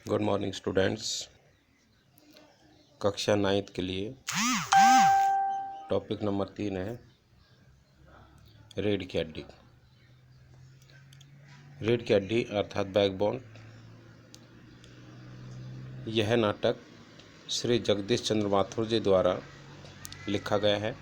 Good morning students. कक्षा 9th के लिए टॉपिक नंबर 3 है रीढ़ की हड्डी। रीढ़ की हड्डी अर्थात बैकबोन। यह नाटक श्री जगदीश चंद्र माथुर जी द्वारा लिखा गया है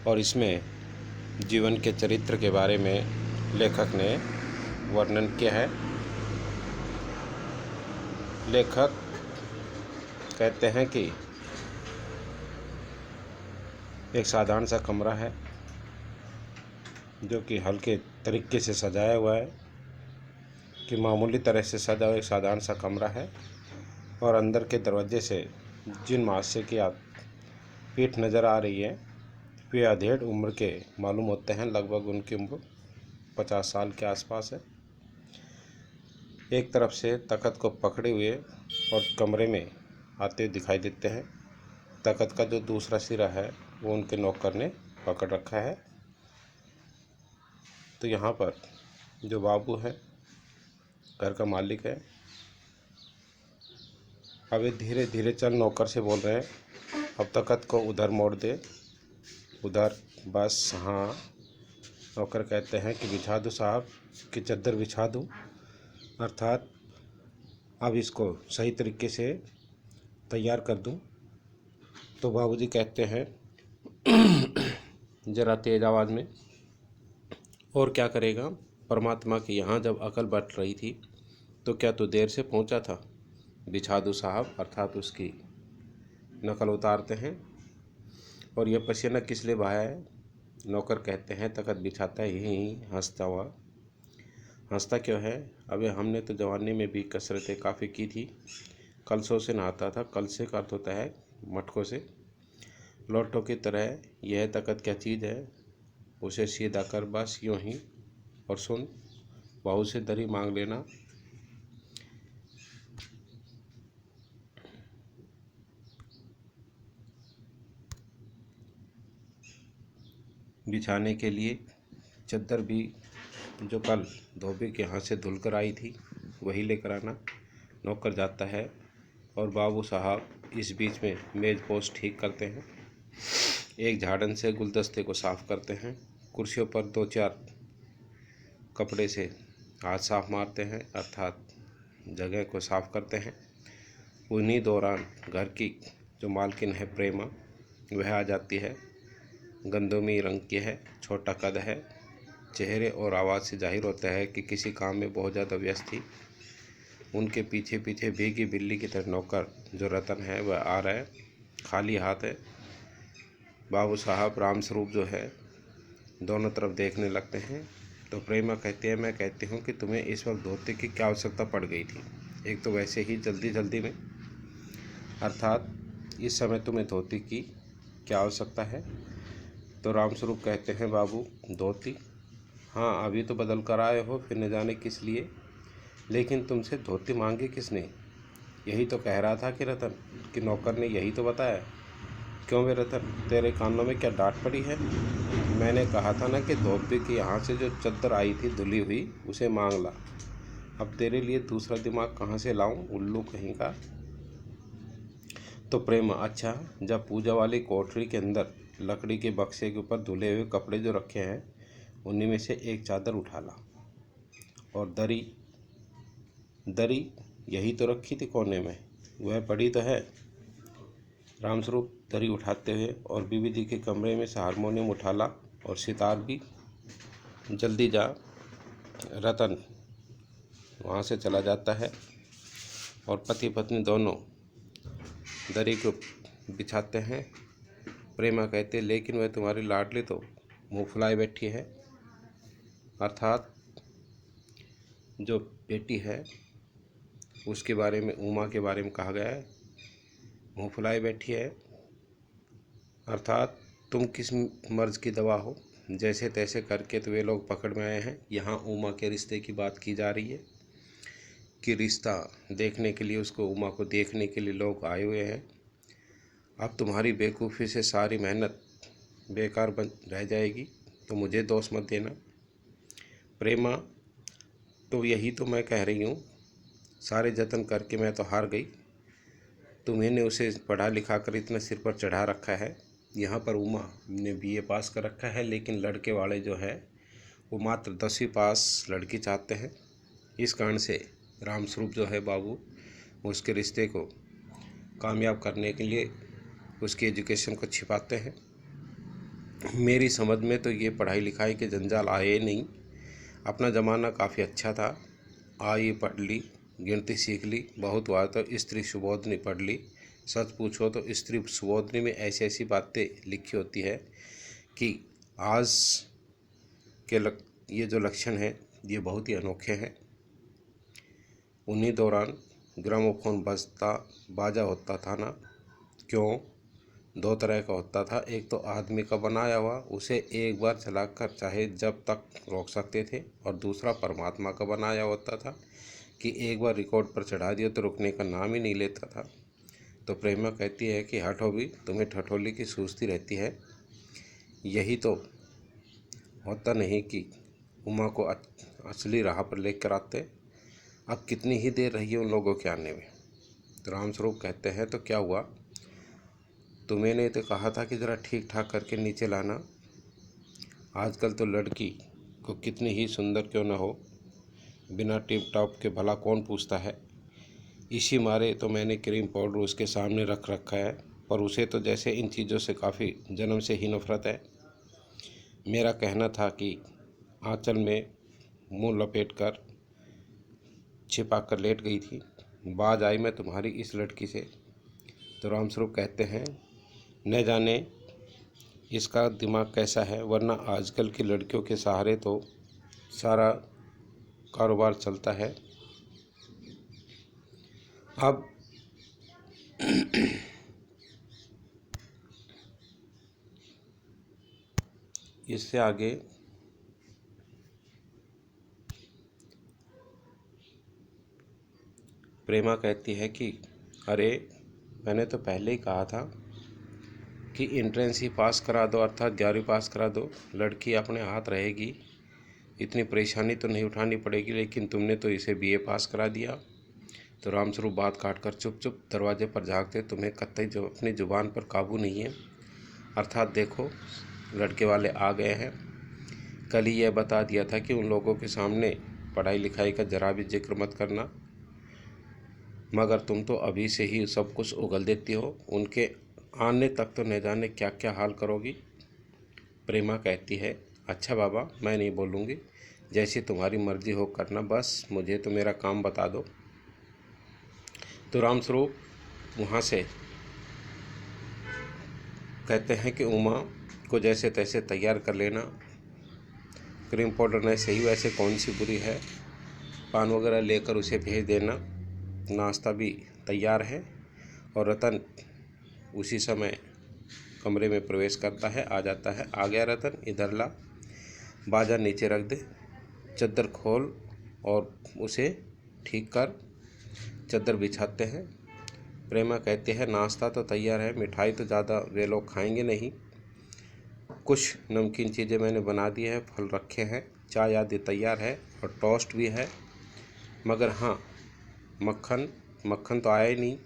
और इसमें जीवन के चरित्र के बारे में लेखक ने वर्णन किया है। लेखक कहते हैं कि एक साधारण सा कमरा है जो कि हल्के तरीके से सजाया हुआ है, कि मामूली तरह से सजा हुआ एक साधारण सा कमरा है और अंदर के दरवाजे से जिन महाशय की पीठ नज़र आ रही है वे अधेड़ उम्र के मालूम होते हैं। लगभग उनकी उम्र 50 साल के आसपास है। एक तरफ से तख्त को पकड़े हुए और कमरे में आते दिखाई देते हैं। तख्त का जो दूसरा सिरा है वो उनके नौकर ने पकड़ रखा है। तो यहाँ पर जो बाबू है, घर का मालिक है, अब ये धीरे धीरे चल नौकर से बोल रहे हैं, अब तख्त को उधर मोड़ दे, उधर, बस, हाँ। नौकर कहते हैं कि बिछा दूँ साहब, कि चद्दर बिछा दूँ, अर्थात अब इसको सही तरीके से तैयार कर दूँ। तो बाबूजी कहते हैं ज़रा तेज़ आवाज़ में, और क्या करेगा परमात्मा की यहाँ जब अकल बट रही थी तो क्या तू देर से पहुँचा था? बिछा दो साहब, अर्थात उसकी नकल उतारते हैं। और यह पसीना किस लिए बहाया है? नौकर कहते हैं तख्त बिछाता ही हंसता हुआ। हंसता क्यों है? अबे हमने तो जवानी में भी कसरतें काफ़ी की थी। कलशों से नहाता था। कलशे का अर्थ होता है मटकों से। लोटों की तरह यह तख्त क्या चीज़ है? उसे सीधा कर बस यूँ ही। और सुन, बहू से दरी मांग लेना। बिछाने के लिए चद्दर भी जो कल धोबी के हाथ से धुल कर आई थी वही लेकर आना। नौकर जाता है और बाबू साहब इस बीच में मेज़ पोस्ट ठीक करते हैं। एक झाड़न से गुलदस्ते को साफ़ करते हैं। कुर्सियों पर 2-4 कपड़े से हाथ साफ मारते हैं, अर्थात जगह को साफ करते हैं। उन्हीं दौरान घर की जो मालकिन है प्रेमा, वह आ जाती है। गंदोमी रंग की है, छोटा कद है, चेहरे और आवाज़ से जाहिर होता है कि किसी काम में बहुत ज़्यादा व्यस्त थी। उनके पीछे पीछे भीगी बिल्ली की तरह नौकर जो रतन है वह आ रहा है, खाली हाथ है। बाबू साहब रामस्वरूप जो है दोनों तरफ देखने लगते हैं। तो प्रेमा कहती है, मैं कहती हूँ कि तुम्हें इस वक्त धोती की क्या आवश्यकता पड़ गई थी? एक तो वैसे ही जल्दी जल्दी में, अर्थात इस समय तुम्हें धोती की क्या आवश्यकता है? तो रामस्वरूप कहते हैं, बाबू धोती? हाँ, अभी तो बदल कर आए हो, फिर न जाने किस लिए। लेकिन तुमसे धोती मांगी किसने? यही तो कह रहा था कि रतन, कि नौकर ने यही तो बताया। क्यों बे रतन, तेरे कानों में क्या डांट पड़ी है? मैंने कहा था ना कि धोबी की यहाँ से जो चद्दर आई थी धुली हुई उसे मांग ला। अब तेरे लिए दूसरा दिमाग कहाँ से लाऊं, उल्लू कहीं का। तो प्रेमा, अच्छा, जब पूजा वाली कोठरी के अंदर लकड़ी के बक्से के ऊपर धुले हुए कपड़े जो रखे हैं उन्हीं में से एक चादर उठा ला। और दरी यही तो रखी थी कोने में, वह पड़ी तो है। रामस्वरूप दरी उठाते हुए और बीवी जी के कमरे में से हारमोनियम उठा ला और सितार भी। जल्दी जा। रतन वहाँ से चला जाता है और पति पत्नी दोनों दरी को बिछाते हैं। प्रेमा कहते, लेकिन वह तुम्हारी लाडली तो मुँह फुलाए बैठी है, अर्थात जो बेटी है उसके बारे में, उमा के बारे में कहा गया है, मुँह फुलाए बैठी है, अर्थात तुम किस मर्ज की दवा हो? जैसे तैसे करके तो वे लोग पकड़ में आए हैं। यहाँ उमा के रिश्ते की बात की जा रही है कि रिश्ता देखने के लिए, उसको उमा को देखने के लिए लोग आए हुए हैं। अब तुम्हारी बेवकूफ़ी से सारी मेहनत बेकार बन रह जाएगी, तो मुझे दोष मत देना। प्रेमा, तो यही तो मैं कह रही हूँ सारे जतन करके मैं तो हार गई। तुम्हें उसे पढ़ा लिखा कर इतना सिर पर चढ़ा रखा है। यहाँ पर उमा ने बीए पास कर रखा है, लेकिन लड़के वाले जो है वो मात्र 10वीं पास लड़की चाहते हैं। इस कारण से रामस्वरूप जो है बाबू उसके रिश्ते को कामयाब करने के लिए उसकी एजुकेशन को छिपाते हैं। मेरी समझ में तो ये पढ़ाई लिखाई के जंजाल आए नहीं। अपना ज़माना काफ़ी अच्छा था। आई पढ़ ली, गिनती सीख ली, बहुत बार तो स्त्री सुबोधनी पढ़ ली। सच पूछो तो स्त्री सुबोधनी में ऐसी ऐसी बातें लिखी होती है कि आज के ये जो लक्षण हैं ये बहुत ही अनोखे हैं। उन्हीं दौरान ग्रामोफोन बाजा होता था ना, क्यों? 2 तरह का होता था। एक तो आदमी का बनाया हुआ, उसे एक बार चलाकर चाहे जब तक रोक सकते थे, और दूसरा परमात्मा का बनाया होता था कि एक बार रिकॉर्ड पर चढ़ा दिया तो रुकने का नाम ही नहीं लेता था। तो प्रेमा कहती है कि हटो भी, तुम्हें ठठोली की सूझती रहती है। यही तो होता नहीं कि उमा को असली राह पर लेकर आते। अब कितनी ही देर रही है उन लोगों के आने में। तो रामस्वरूप कहते हैं तो क्या हुआ? तुम्हें तो कहा था कि ज़रा ठीक ठाक करके नीचे लाना। आजकल तो लड़की को कितनी ही सुंदर क्यों न हो, बिना टिप टॉप के भला कौन पूछता है। इसी मारे तो मैंने क्रीम पाउडर उसके सामने रख रखा है, पर उसे तो जैसे इन चीज़ों से काफ़ी जन्म से ही नफरत है। मेरा कहना था कि आंचल में मुंह लपेट कर छिपा कर लेट गई थी। बाज आई मैं तुम्हारी इस लड़की से। तो रामस्वरूप कहते हैं न जाने इसका दिमाग कैसा है, वरना आजकल की लड़कियों के सहारे तो सारा कारोबार चलता है। अब इससे आगे प्रेमा कहती है कि अरे मैंने तो पहले ही कहा था कि एंट्रेंस ही पास करा दो, अर्थात 11वीं पास करा दो, लड़की अपने हाथ रहेगी, इतनी परेशानी तो नहीं उठानी पड़ेगी। लेकिन तुमने तो इसे बीए पास करा दिया। तो रामस्वरूप बात काट कर चुप चुप दरवाजे पर झाँकते, तुम्हें कतई जो अपनी ज़ुबान पर काबू नहीं है। अर्थात देखो लड़के वाले आ गए हैं। कल ही यह बता दिया था कि उन लोगों के सामने पढ़ाई लिखाई का जरा भी जिक्र मत करना, मगर तुम तो अभी से ही सब कुछ उगल देती हो। उनके आने तक तो न जाने क्या क्या हाल करोगी। प्रेमा कहती है अच्छा बाबा, मैं नहीं बोलूँगी, जैसी तुम्हारी मर्जी हो करना, बस मुझे तो मेरा काम बता दो। तो रामस्वरूप वहाँ से कहते हैं कि उमा को जैसे तैसे तैयार कर लेना। क्रीम पाउडर नहीं सही, वैसे कौन सी बुरी है, पान वगैरह लेकर उसे भेज देना। नाश्ता भी तैयार है। और रतन उसी समय कमरे में प्रवेश करता है, आ जाता है। आ गया रतन, इधर ला, बाजा नीचे रख दे, चद्दर खोल और उसे ठीक कर। चद्दर बिछाते हैं। प्रेमा कहती है नाश्ता तो तैयार है, मिठाई तो ज़्यादा वे लोग खाएंगे नहीं, कुछ नमकीन चीज़ें मैंने बना दी है, फल रखे हैं, चाय आदि तैयार है और टोस्ट भी है। मगर हाँ, मक्खन तो आया ही नहीं,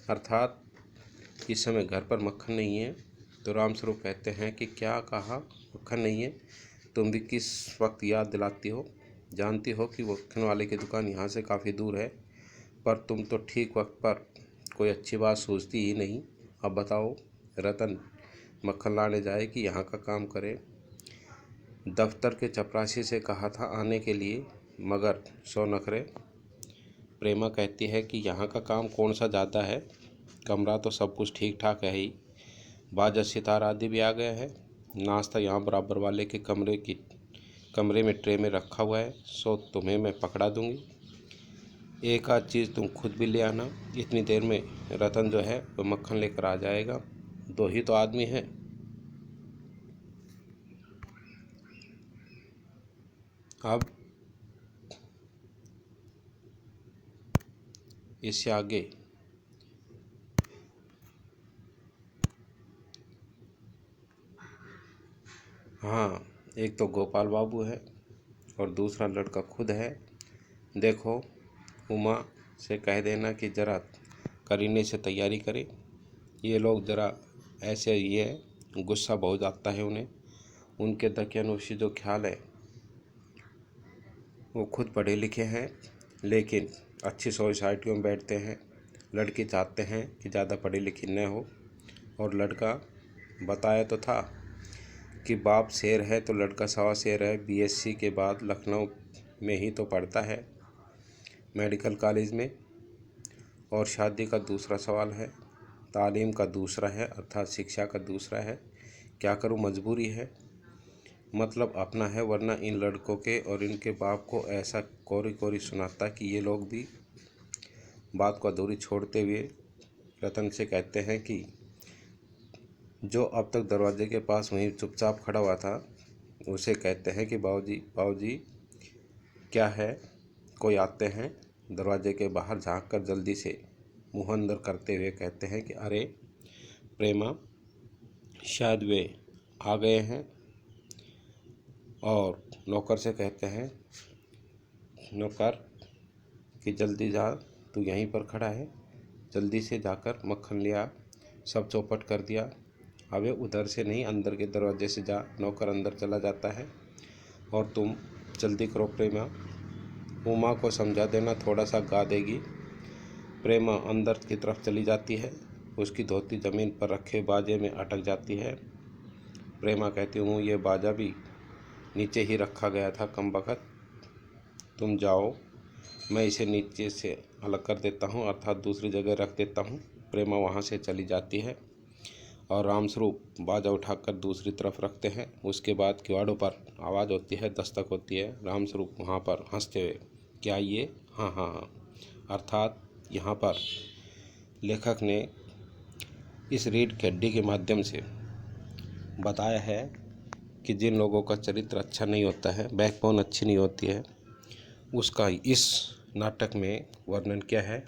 अर्थात इस समय घर पर मक्खन नहीं है। तो रामस्वरूप कहते हैं कि क्या कहा, मक्खन नहीं है? तुम भी किस वक्त याद दिलाती हो, जानती हो कि मक्खन वाले की दुकान यहाँ से काफ़ी दूर है, पर तुम तो ठीक वक्त पर कोई अच्छी बात सोचती ही नहीं। अब बताओ, रतन मक्खन लाने जाए कि यहाँ का काम करे? दफ्तर के चपरासी से कहा था आने के लिए, मगर 100 नखरे। प्रेमा कहती है कि यहाँ का काम कौन सा ज़्यादा है, कमरा तो सब कुछ ठीक ठाक है ही, बाजा सितार आदि भी आ गए हैं। नाश्ता यहाँ बराबर वाले के कमरे में ट्रे में रखा हुआ है, सो तुम्हें मैं पकड़ा दूंगी। एक आध चीज़ तुम खुद भी ले आना। इतनी देर में रतन जो है वो मक्खन लेकर आ जाएगा, 2 ही तो आदमी हैं। अब इससे आगे हाँ, एक तो गोपाल बाबू है और दूसरा लड़का खुद है। देखो उमा से कह देना कि ज़रा करीने से तैयारी करें। ये लोग ज़रा ऐसे ही है, गुस्सा बहुत आता है उन्हें। उनके दकियानूसी जो ख्याल है वो खुद पढ़े लिखे हैं लेकिन अच्छी सोसाइटियों में बैठते हैं। लड़की चाहते हैं कि ज़्यादा पढ़ी लिखी न हो, और लड़का बताया तो था कि बाप शेर है तो लड़का सवा शेर है। बीएससी के बाद लखनऊ में ही तो पढ़ता है, मेडिकल कॉलेज में। और शादी का दूसरा सवाल है, तालीम का दूसरा है, अर्थात शिक्षा का दूसरा है। क्या करूं, मजबूरी है, मतलब अपना है। वरना इन लड़कों के और इनके बाप को ऐसा कोरी कोरी सुनाता कि ये लोग भी बात को अधूरी छोड़ते हुए रतन से कहते हैं कि जो अब तक दरवाजे के पास वहीं चुपचाप खड़ा हुआ था उसे कहते हैं कि बाबूजी बाबूजी क्या है। कोई आते हैं, दरवाजे के बाहर झांक कर जल्दी से मुँह अंदर करते हुए कहते हैं कि अरे प्रेमा, शायद वे आ गए हैं। और नौकर से कहते हैं, नौकर कि जल्दी जा, तू यहीं पर खड़ा है, जल्दी से जाकर मक्खन लिया। सब चौपट कर दिया। अबे उधर से नहीं, अंदर के दरवाजे से जा। नौकर अंदर चला जाता है। और तुम जल्दी करो प्रेमा, उमा को समझा देना, थोड़ा सा गा देगी। प्रेमा अंदर की तरफ चली जाती है। उसकी धोती ज़मीन पर रखे बाजे में अटक जाती है। प्रेमा कहती हूँ, ये बाजा भी नीचे ही रखा गया था कमबख्त, तुम जाओ, मैं इसे नीचे से अलग कर देता हूँ, अर्थात दूसरी जगह रख देता हूँ। प्रेमा वहाँ से चली जाती है और रामस्वरूप बाजा उठाकर दूसरी तरफ रखते हैं। उसके बाद किवाड़ों पर आवाज़ होती है, दस्तक होती है। रामस्वरूप वहाँ पर हंसते हुए, क्या ये? हाँ हाँ हाँ। अर्थात यहाँ पर लेखक ने इस रीड की हड्डी के माध्यम से बताया है कि जिन लोगों का चरित्र अच्छा नहीं होता है, बैकबोन अच्छी नहीं होती है, उसका इस नाटक में वर्णन किया है।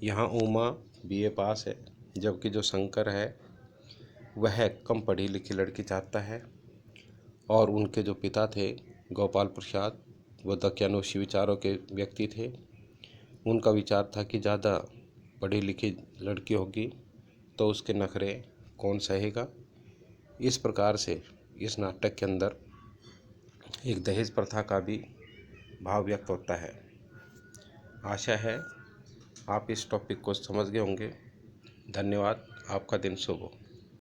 यहाँ उमा बीए पास है, जबकि जो शंकर है वह कम पढ़ी लिखी लड़की चाहता है। और उनके जो पिता थे गोपाल प्रसाद, वो दकियानूसी विचारों के व्यक्ति थे। उनका विचार था कि ज़्यादा पढ़ी लिखी लड़की होगी तो उसके नखरे कौन सहेगा। इस प्रकार से इस नाटक के अंदर एक दहेज प्रथा का भी भाव व्यक्त होता है। आशा है आप इस टॉपिक को समझ गए होंगे। धन्यवाद। आपका दिन शुभ हो।